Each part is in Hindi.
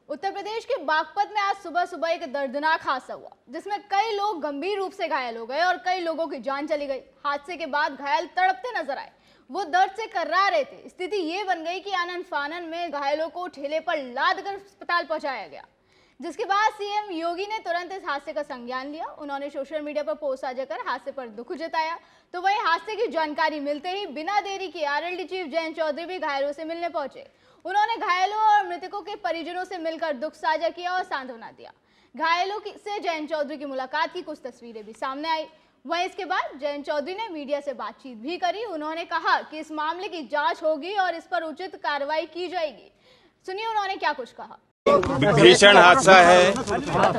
उत्तर प्रदेश के बागपत में आज सुबह सुबह एक दर्दनाक हादसा हुआ जिसमें कई लोग गंभीर रूप से घायल हो गए और कई लोगों की जान चली गई। हादसे के बाद घायल तड़पते नजर आए, वो दर्द से कर्रा रहे थे। स्थिति ये बन गई कि आनन फानन में घायलों को ठेले पर लाद कर अस्पताल पहुंचाया गया, जिसके बाद सीएम योगी ने तुरंत इस हादसे का संज्ञान लिया। उन्होंने सोशल मीडिया पर पोस्ट साझा कर हादसे पर दुख जताया। तो वहीं हादसे की जानकारी मिलते ही बिना देरी किए आरएलडी चीफ जयंत चौधरी भी घायलों से मिलने पहुंचे। उन्होंने घायलों और मृतकों के परिजनों से मिलकर दुख साझा किया और सांत्वना दिया। घायलों से जयंत चौधरी की मुलाकात की कुछ तस्वीरें भी सामने आई। वहीं इसके बाद जयंत चौधरी ने मीडिया से बातचीत भी करी। उन्होंने कहा कि इस मामले की जांच होगी और इस पर उचित कार्रवाई की जाएगी। सुनिए उन्होंने क्या कुछ कहा। भीषण हादसा है,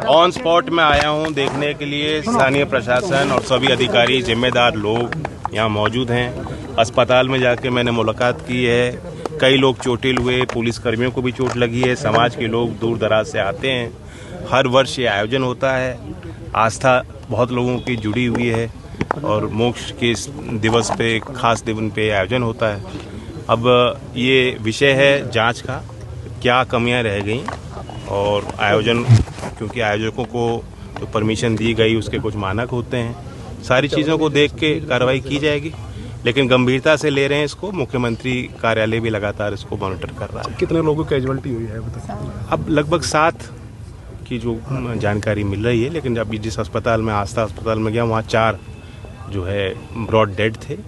ऑन स्पॉट में आया हूं देखने के लिए। स्थानीय प्रशासन और सभी अधिकारी जिम्मेदार लोग यहां मौजूद हैं। अस्पताल में जाके मैंने मुलाकात की है। कई लोग चोटिल हुए, पुलिस कर्मियों को भी चोट लगी है। समाज के लोग दूर दराज से आते हैं। हर वर्ष ये आयोजन होता है। आस्था बहुत लोगों की जुड़ी हुई है और मोक्ष के इस दिवस पे, खास दिन पे आयोजन होता है। अब ये विषय है जांच का, क्या कमियां रह गई और आयोजन, क्योंकि आयोजकों को जो परमिशन दी गई उसके कुछ मानक होते हैं। सारी चीज़ों को देख के कार्रवाई की जाएगी, लेकिन गंभीरता से ले रहे हैं इसको। मुख्यमंत्री कार्यालय भी लगातार इसको मॉनिटर कर रहा है। कितने लोगों की कैजुअलिटी हुई है बताइए? अब लगभग 7 की जो जानकारी मिल रही है, लेकिन अभी जिस अस्पताल में, आस्था अस्पताल में गया, वहाँ 4 जो है ब्रॉड डेड थे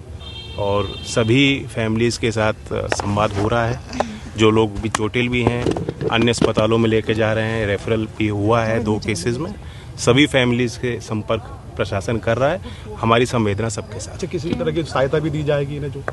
और सभी फैमिलीज़ के साथ संवाद हो रहा है। जो लोग भी चोटिल भी हैं, अन्य अस्पतालों में लेके जा रहे हैं। रेफरल भी हुआ है 2 केसेस में। सभी फैमिलीज़ के संपर्क प्रशासन कर रहा है। हमारी संवेदना सबके साथ। अच्छा, किसी तरह की सहायता भी दी जाएगी इन्हें? जो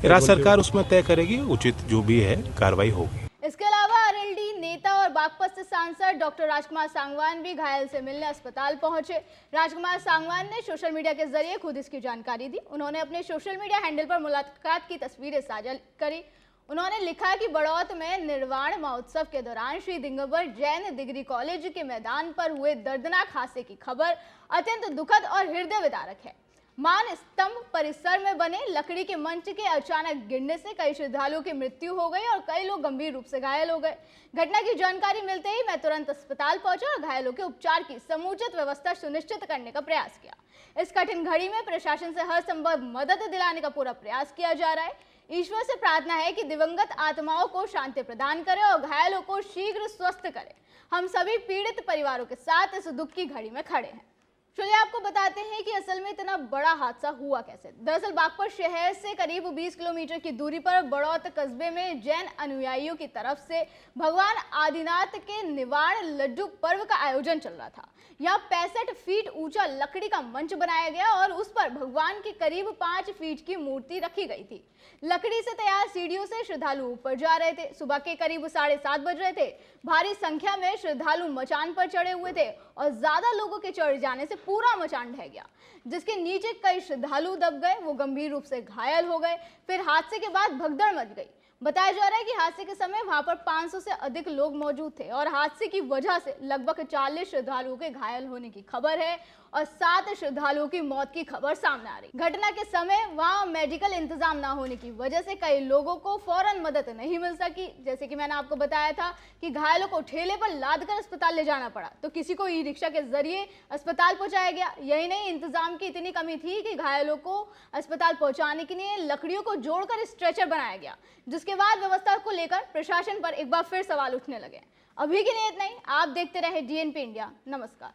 राज्य सरकार उसमें तय करेगी, उचित जो भी है कार्रवाई होगी। इसके अलावा आरएलडी नेता और बागपत से सांसद डॉक्टर राजकुमार सांगवान भी घायल से मिलने अस्पताल पहुंचे। राजकुमार सांगवान ने सोशल मीडिया के जरिए खुद इसकी जानकारी दी। उन्होंने अपने सोशल मीडिया हैंडल पर मुलाकात की तस्वीरें साझा करी। उन्होंने लिखा कि बड़ौत में निर्वाण महोत्सव के दौरान श्री दिगंबर जैन डिग्री कॉलेज के मैदान पर हुए दर्दनाक हादसे की खबर अत्यंत दुखद और हृदय विदारक है। मान स्तंभ परिसर में बने लकड़ी के मंच के अचानक गिरने से कई श्रद्धालुओं की मृत्यु हो गई और कई लोग गंभीर रूप से घायल हो गए। घटना की जानकारी मिलते ही मैं तुरंत अस्पताल पहुंचा और घायलों के उपचार की समुचित व्यवस्था सुनिश्चित करने का प्रयास किया। इस कठिन घड़ी में प्रशासन से हर संभव मदद दिलाने का पूरा प्रयास किया जा रहा है। ईश्वर से प्रार्थना है कि दिवंगत आत्माओं को शांति प्रदान करे और घायलों को शीघ्र स्वस्थ करे। हम सभी पीड़ित परिवारों के साथ इस दुख की घड़ी में खड़े हैं। चलिए आपको बताते हैं कि असल में इतना बड़ा हादसा हुआ कैसे। दरअसल बागपत शहर से करीब 20 किलोमीटर की दूरी पर बड़ौत कस्बे में जैन अनुयायियों की तरफ से भगवान आदिनाथ के निवाण लड्डू पर्व का आयोजन चल रहा था। यहाँ 65 फीट ऊंचा लकड़ी का मंच बनाया गया और उस पर भगवान की करीब 5 फीट की मूर्ति रखी गई थी। लकड़ी से तैयार सीढ़ियों से श्रद्धालु ऊपर जा रहे थे। सुबह के करीब 7:30 बज रहे थे। भारी संख्या में श्रद्धालु मचान पर चढ़े हुए थे और ज्यादा लोगों के चढ़ जाने से पूरा मचान ढह गया, जिसके नीचे कई श्रद्धालु दब गए। वो गंभीर रूप से घायल हो गए। फिर हादसे के बाद भगदड़ मच गई। बताया जा रहा है कि हादसे के समय वहां पर 500 से अधिक लोग मौजूद थे और हादसे की वजह से लगभग 40 श्रद्धालुओं के घायल होने की खबर है और 7 श्रद्धालुओं की मौत की खबर सामने आ रही। घटना के समय वहां मेडिकल इंतजाम ना होने की वजह से कई लोगों को फौरन मदद नहीं मिल सकी। जैसे कि मैंने आपको बताया था कि घायलों को ठेले पर लादकर अस्पताल ले जाना पड़ा, तो किसी को ई रिक्शा के जरिए अस्पताल पहुंचाया गया। यही नहीं, इंतजाम की इतनी कमी थी कि घायलों को अस्पताल पहुंचाने के लिए लकड़ियों को जोड़कर स्ट्रेचर बनाया गया, जिसके बाद व्यवस्था को लेकर प्रशासन पर एक बार फिर सवाल उठने लगे। अभी के लिए इतना ही। आप देखते रहे डीएनपी इंडिया। नमस्कार।